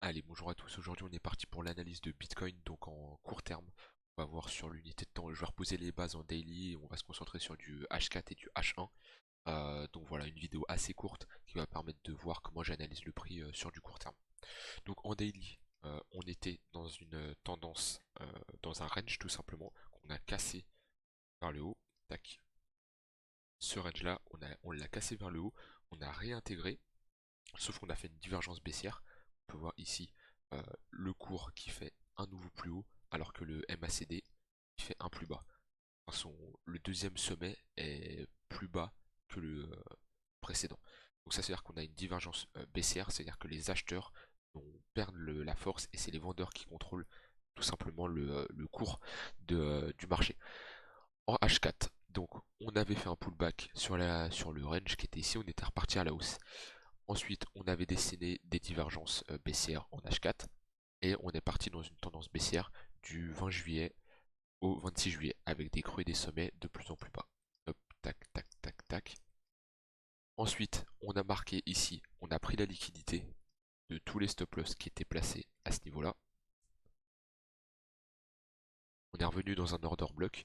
Allez, bonjour à tous, aujourd'hui on est parti pour l'analyse de Bitcoin, donc en court terme. On va voir sur l'unité de temps, je vais reposer les bases en daily et on va se concentrer sur du H4 et du H1. Donc voilà, une vidéo assez courte qui va permettre de voir comment j'analyse le prix sur du court terme. Donc en daily, on était dans une tendance, dans un range tout simplement, qu'on a cassé vers le haut. Tac. Ce range là, on l'a cassé vers le haut, on a réintégré, sauf qu'on a fait une divergence baissière. On peut voir ici le cours qui fait un nouveau plus haut, alors que le MACD qui fait un plus bas. Le deuxième sommet est plus bas que le précédent. Donc ça, c'est-à-dire qu'on a une divergence baissière, c'est-à-dire que les acheteurs perdent la force et c'est les vendeurs qui contrôlent tout simplement le cours du marché. En H4, donc on avait fait un pullback sur le range qui était ici, on était reparti à la hausse. Ensuite, on avait dessiné des divergences baissières en H4 et on est parti dans une tendance baissière du 20 juillet au 26 juillet avec des creux et des sommets de plus en plus bas. Hop, tac, tac, tac, tac. Ensuite, on a marqué ici, on a pris la liquidité de tous les stop loss qui étaient placés à ce niveau-là. On est revenu dans un order block.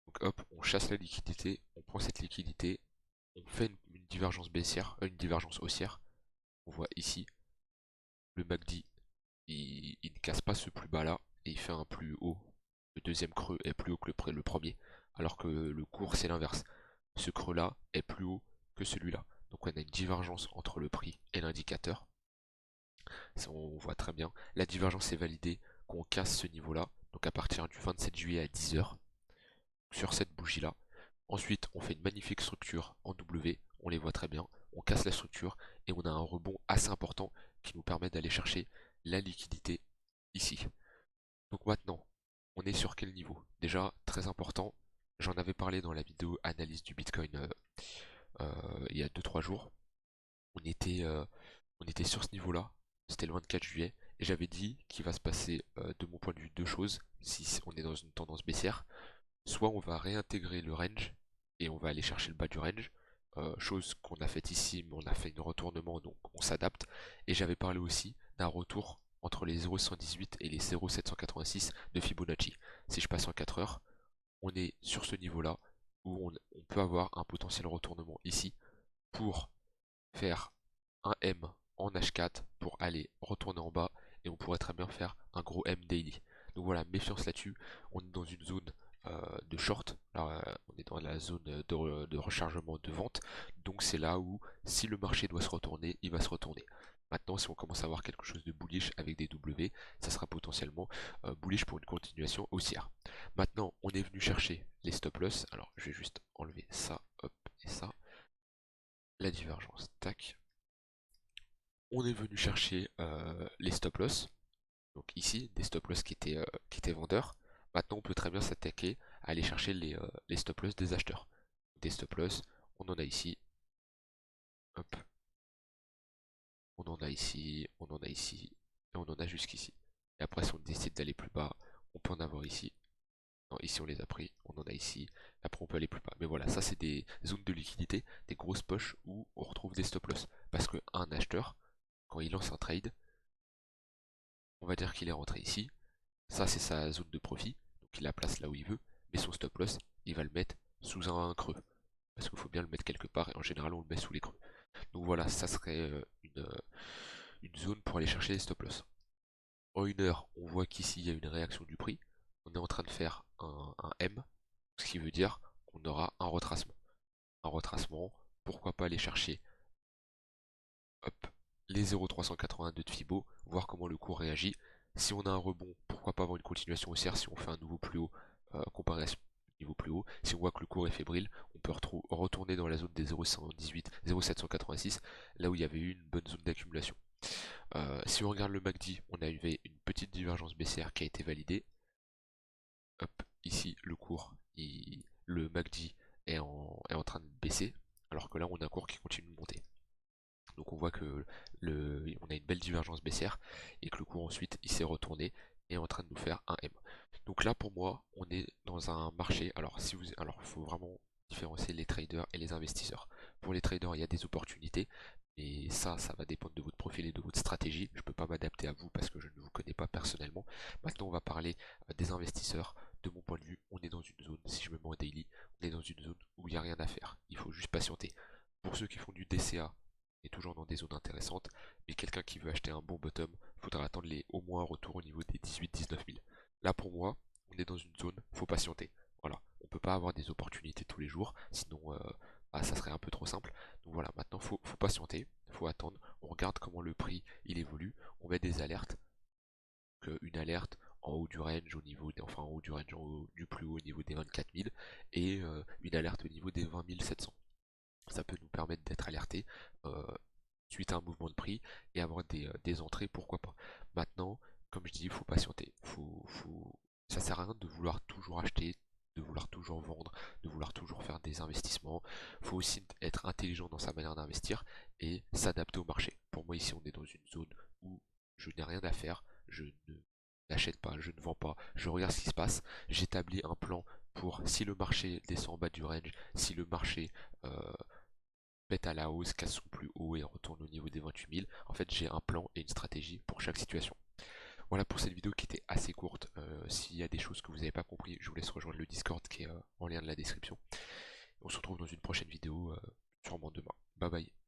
Donc hop, on chasse la liquidité, on prend cette liquidité, on fait une divergence baissière, une divergence haussière. On voit ici le MACD, il ne casse pas ce plus bas là et il fait un plus haut. Le deuxième creux est plus haut que le premier, alors que le cours c'est l'inverse. Ce creux là est plus haut que celui-là. Donc on a une divergence entre le prix et l'indicateur. Ça, on voit très bien. La divergence est validée qu'on casse ce niveau-là, donc à partir du 27 juillet à 10 h, sur cette bougie-là. Ensuite, on fait une magnifique structure en W, on les voit très bien, on casse la structure et on a un rebond assez important qui nous permet d'aller chercher la liquidité ici. Donc maintenant, on est sur quel niveau? Déjà, très important, j'en avais parlé dans la vidéo analyse du Bitcoin il y a 2-3 jours. On était sur ce niveau-là, c'était le 24 juillet, et j'avais dit qu'il va se passer, de mon point de vue, deux choses si on est dans une tendance baissière. Soit on va réintégrer le range et on va aller chercher le bas du range, chose qu'on a faite ici, mais on a fait un retournement donc on s'adapte. Et j'avais parlé aussi d'un retour entre les 0,118 et les 0,786 de Fibonacci. Si je passe en 4 heures, on est sur ce niveau-là où on peut avoir un potentiel retournement ici pour faire un M en H4 pour aller retourner en bas et on pourrait très bien faire un gros M daily. Donc voilà, méfiance là-dessus. On est dans une zone de short, là, on est dans la zone de rechargement de vente, donc c'est là où si le marché doit se retourner, il va se retourner. Maintenant, si on commence à avoir quelque chose de bullish avec des W, ça sera potentiellement bullish pour une continuation haussière. Maintenant, on est venu chercher les stop loss. Alors, je vais juste enlever ça, hop, et ça. La divergence, tac. On est venu chercher les stop loss. Donc ici, des stop loss qui étaient vendeurs. Maintenant, on peut très bien s'attaquer à aller chercher les stop loss des acheteurs. Des stop loss, on en a ici. Hop, on en a ici, on en a ici, et on en a jusqu'ici. Et après, si on décide d'aller plus bas, on peut en avoir ici. Non, ici on les a pris, on en a ici. Après, on peut aller plus bas. Mais voilà, ça c'est des zones de liquidité, des grosses poches où on retrouve des stop loss. Parce qu'un acheteur, quand il lance un trade, on va dire qu'il est rentré ici. Ça, c'est sa zone de profit, donc il la place là où il veut, mais son stop loss, il va le mettre sous un creux. Parce qu'il faut bien le mettre quelque part, et en général, on le met sous les creux. Donc voilà, ça serait une zone pour aller chercher les stop loss. En une heure, on voit qu'ici, il y a une réaction du prix. On est en train de faire un M, ce qui veut dire qu'on aura un retracement. Un retracement, pourquoi pas aller chercher, hop, les 0,382 de Fibo, voir comment le cours réagit. Si on a un rebond, pourquoi pas avoir une continuation haussière si on fait un nouveau plus haut comparé à ce niveau plus haut. Si on voit que le cours est fébrile, on peut retourner dans la zone des 0,118, 0,786, là où il y avait eu une bonne zone d'accumulation. Si on regarde le MACD, on a eu une petite divergence baissière qui a été validée. Hop, ici le cours, le MACD est en train de baisser, alors que là on a un cours qui continue de monter. Donc on voit que on a une belle divergence baissière et que le cours ensuite il s'est retourné et est en train de nous faire un M. Donc là pour moi on est dans un marché. Alors il faut vraiment différencier les traders et les investisseurs. Pour les traders, il y a des opportunités, et ça va dépendre de votre profil et de votre stratégie. Je ne peux pas m'adapter à vous parce que je ne vous connais pas personnellement. Maintenant, on va parler des investisseurs. De mon point de vue, on est dans une zone, si je me mets en daily, on est dans une zone où il n'y a rien à faire. Il faut juste patienter. Pour ceux qui font du DCA, on est toujours dans des zones intéressantes, mais quelqu'un qui veut acheter un bon bottom, il faudra attendre au moins un retour au niveau des 18-19 000. Là, pour moi, on est dans une zone, faut patienter. Voilà, on peut pas avoir des opportunités tous les jours, sinon bah, ça serait un peu trop simple. Donc voilà, maintenant faut patienter, faut attendre, on regarde comment le prix il évolue, on met des alertes, une alerte en haut du range au niveau enfin en haut du range du plus haut au niveau des 24 000 et une alerte au niveau des 20 700. Ça peut nous permettre d'être alerté euh, suite à un mouvement de prix et avoir des entrées, pourquoi pas. Maintenant, comme je dis, il faut patienter. Ça sert à rien de vouloir toujours acheter, de vouloir toujours vendre, de vouloir toujours faire des investissements. Il faut aussi être intelligent dans sa manière d'investir et s'adapter au marché. Pour moi, ici, on est dans une zone où je n'ai rien à faire, je ne n'achète pas, je ne vends pas, je regarde ce qui se passe, j'établis un plan pour si le marché descend en bas du range, si le marché euh, pète à la hausse, casse son plus haut et retourne au niveau des 28 000. En fait, j'ai un plan et une stratégie pour chaque situation. Voilà pour cette vidéo qui était assez courte. S'il y a des choses que vous n'avez pas compris, je vous laisse rejoindre le Discord qui est en lien de la description. On se retrouve dans une prochaine vidéo, sûrement demain. Bye bye.